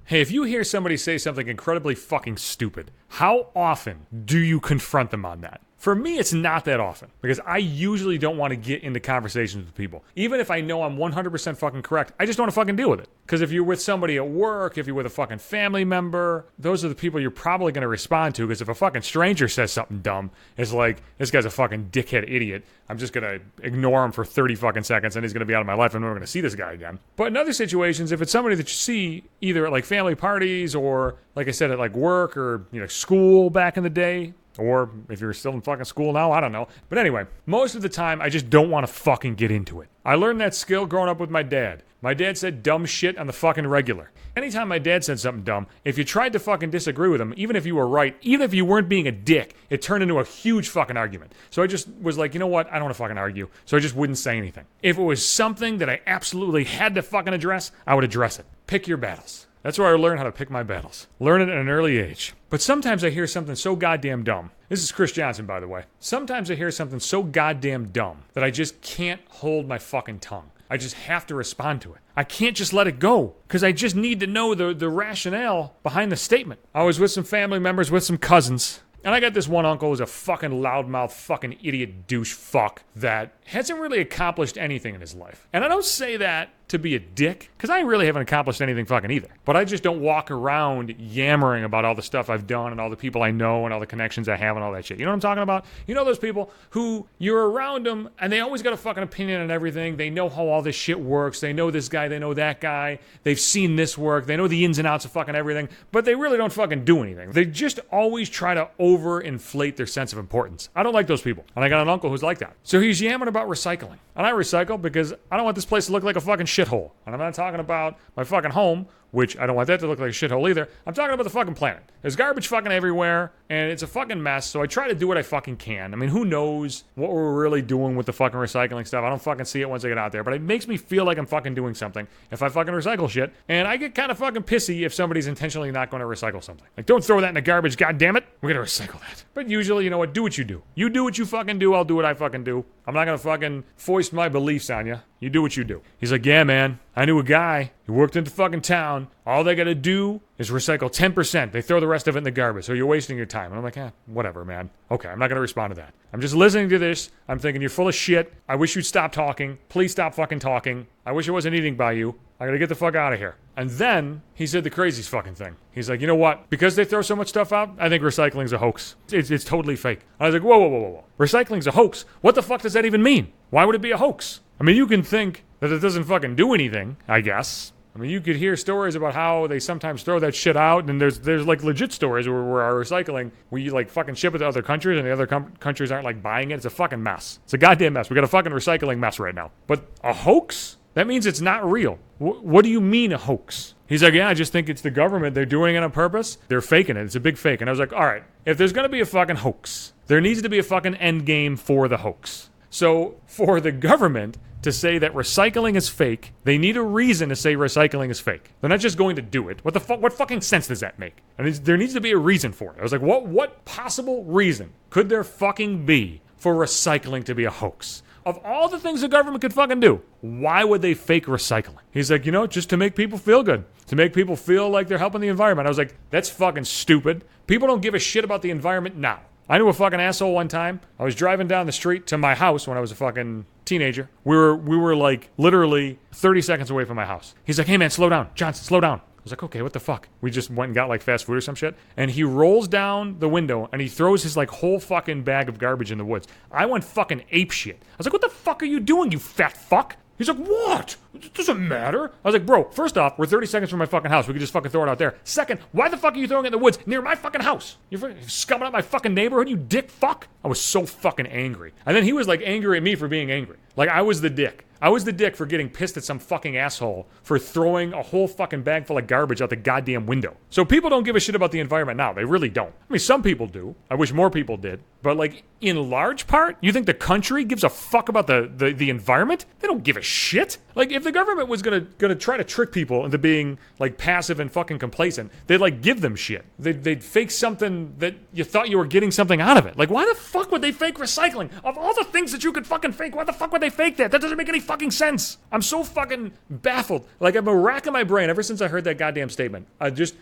Hey, if you hear somebody say something incredibly fucking stupid, how often do you confront them on that? For me, it's not that often because I usually don't want to get into conversations with people. Even if I know I'm 100% fucking correct, I just don't want to fucking deal with it. Because if you're with somebody at work, if you're with a fucking family member, those are the people you're probably going to respond to. Because if a fucking stranger says something dumb, it's like, this guy's a fucking dickhead idiot. I'm just going to ignore him for 30 fucking seconds and he's going to be out of my life. I'm never going to see this guy again. But in other situations, if it's somebody that you see either at like family parties or, like I said, at like work or, school back in the day, or if you're still in fucking school now, I don't know. But anyway, most of the time, I just don't want to fucking get into it. I learned that skill growing up with my dad. My dad said dumb shit on the fucking regular. Anytime my dad said something dumb, if you tried to fucking disagree with him, even if you were right, even if you weren't being a dick, it turned into a huge fucking argument. So I just was like, you know what? I don't want to fucking argue. So I just wouldn't say anything. If it was something that I absolutely had to fucking address, I would address it. Pick your battles. That's where I learned how to pick my battles. Learn it at an early age. But sometimes I hear something so goddamn dumb. This is Chris Johnson, by the way. Sometimes I hear something so goddamn dumb that I just can't hold my fucking tongue. I just have to respond to it. I can't just let it go because I just need to know the rationale behind the statement. I was with some family members, with some cousins. And I got this one uncle who's a fucking loudmouth, fucking idiot douche fuck that hasn't really accomplished anything in his life. And I don't say that to be a dick, because I really haven't accomplished anything fucking either. But I just don't walk around yammering about all the stuff I've done and all the people I know and all the connections I have and all that shit. You know what I'm talking about? You know those people who you're around them and they always got a fucking opinion on everything. They know how all this shit works. They know this guy. They know that guy. They've seen this work. They know the ins and outs of fucking everything. But they really don't fucking do anything. They just always try to overinflate their sense of importance. I don't like those people. And I got an uncle who's like that. So he's yammering about recycling. And I recycle because I don't want this place to look like a fucking shithole. And I'm not talking about my fucking home, which I don't want that to look like a shithole either. I'm talking about the fucking planet. There's garbage fucking everywhere, and it's a fucking mess, so I try to do what I fucking can. I mean, who knows what we're really doing with the fucking recycling stuff? I don't fucking see it once I get out there, but it makes me feel like I'm fucking doing something if I fucking recycle shit, and I get kind of fucking pissy if somebody's intentionally not going to recycle something. Like, don't throw that in the garbage, goddammit. We're going to recycle that. But usually, you know what? Do what you do. You do what you fucking do, I'll do what I fucking do. I'm not going to fucking foist my beliefs on you. You do what you do. He's like, yeah, man, I knew a guy who worked in the fucking town. All they got to do is recycle 10%. They throw the rest of it in the garbage. So you're wasting your time. And I'm like, whatever, man. Okay, I'm not going to respond to that. I'm just listening to this. I'm thinking, you're full of shit. I wish you'd stop talking. Please stop fucking talking. I wish I wasn't eating by you. I got to get the fuck out of here. And then he said the craziest fucking thing. He's like, you know what? Because they throw so much stuff out, I think recycling's a hoax. It's totally fake. I was like, whoa. Recycling's a hoax? What the fuck does that even mean? Why would it be a hoax? I mean, you can think that it doesn't fucking do anything, I guess. I mean, you could hear stories about how they sometimes throw that shit out, and there's like legit stories where our recycling, we like fucking ship it to other countries, and the other countries aren't like buying it. It's a fucking mess. It's a goddamn mess. We got a fucking recycling mess right now. But a hoax? That means it's not real. What do you mean a hoax? He's like, yeah, I just think it's the government. They're doing it on purpose. They're faking it. It's a big fake. And I was like, all right, if there's going to be a fucking hoax, there needs to be a fucking end game for the hoax. So for the government to say that recycling is fake, they need a reason to say recycling is fake. They're not just going to do it. What fucking sense does that make? I mean, there needs to be a reason for it. I was like, what possible reason could there fucking be for recycling to be a hoax? Of all the things the government could fucking do, why would they fake recycling? He's like, just to make people feel good. To make people feel like they're helping the environment. I was like, that's fucking stupid. People don't give a shit about the environment now. I knew a fucking asshole one time. I was driving down the street to my house when I was a fucking teenager. We were like literally 30 seconds away from my house. He's like, hey man, slow down. Johnson, slow down. I was like, okay, what the fuck? We just went and got like fast food or some shit. And he rolls down the window and he throws his like whole fucking bag of garbage in the woods. I went fucking ape shit. I was like, what the fuck are you doing, you fat fuck? He's like, what? It doesn't matter. I was like, bro, first off, we're 30 seconds from my fucking house. We could just fucking throw it out there. Second, why the fuck are you throwing it in the woods near my fucking house? You're scumming up my fucking neighborhood, you dick fuck? I was so fucking angry. And then he was like angry at me for being angry. Like I was the dick. I was the dick for getting pissed at some fucking asshole for throwing a whole fucking bag full of garbage out the goddamn window. So people don't give a shit about the environment now. They really don't. I mean, some people do. I wish more people did. But like, in large part, you think the country gives a fuck about the environment? They don't give a shit. Like, if the government was gonna try to trick people into being, like, passive and fucking complacent, they'd, like, give them shit. They'd fake something that you thought you were getting something out of it. Like, why the fuck would they fake recycling? Of all the things that you could fucking fake, why the fuck would they fake that? That doesn't make any fucking sense. I'm so fucking baffled. Like, I've been racking my brain ever since I heard that goddamn statement.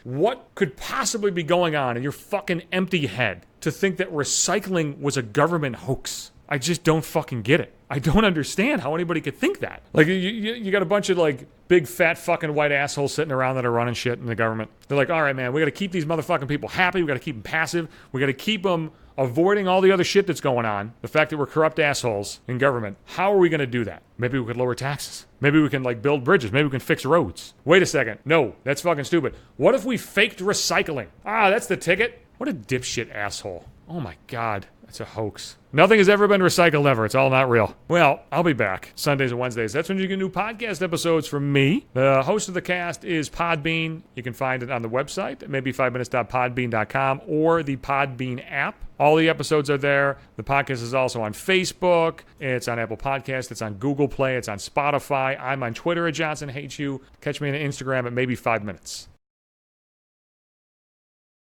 What could possibly be going on in your fucking empty head to think that recycling was a government hoax? I just don't fucking get it. I don't understand how anybody could think that. Like, you got a bunch of, like, big, fat, fucking white assholes sitting around that are running shit in the government. They're like, all right, man, we got to keep these motherfucking people happy. We got to keep them passive. We got to keep them avoiding all the other shit that's going on. The fact that we're corrupt assholes in government. How are we going to do that? Maybe we could lower taxes. Maybe we can, like, build bridges. Maybe we can fix roads. Wait a second. No, that's fucking stupid. What if we faked recycling? Ah, that's the ticket. What a dipshit asshole. Oh my God. It's a hoax. Nothing has ever been recycled ever. It's all not real. Well, I'll be back Sundays and Wednesdays. That's when you get new podcast episodes from me. The host of the cast is Podbean. You can find it on the website, maybe5minutes.podbean.com, or the Podbean app. All the episodes are there. The podcast is also on Facebook. It's on Apple Podcasts. It's on Google Play. It's on Spotify. I'm on Twitter at Johnson Hates You. Catch me on Instagram at maybe 5 minutes.